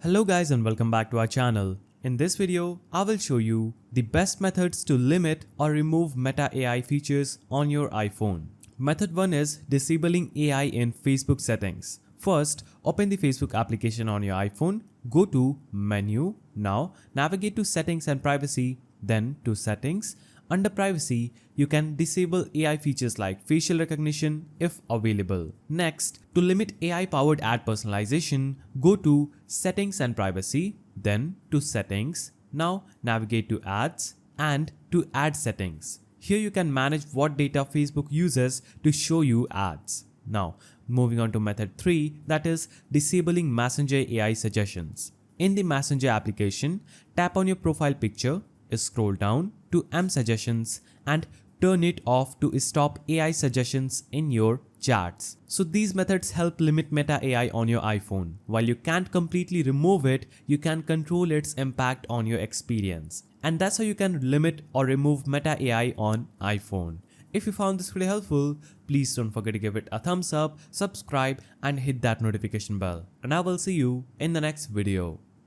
Hello guys and welcome back to our channel. In this video, I will show you the best methods to limit or remove Meta AI features on your iPhone. Method 1 is disabling AI in Facebook settings. First, open the Facebook application on your iPhone, go to Menu, now navigate to Settings and Privacy, then to Settings. Under Privacy, you can disable AI features like facial recognition if available. Next, to limit AI-powered ad personalization, go to Settings and Privacy, then to Settings. Now navigate to Ads and to Ad Settings. Here you can manage what data Facebook uses to show you ads. Now, moving on to method 3, that is disabling Messenger AI suggestions. In the Messenger application, tap on your profile picture, scroll down to M suggestions and turn it off to stop AI suggestions in your chats. So these methods help limit Meta AI on your iPhone. While you can't completely remove it, you can control its impact on your experience. And that's how you can limit or remove Meta AI on iPhone. If you found this video helpful, please don't forget to give it a thumbs up, subscribe and hit that notification bell. And I will see you in the next video.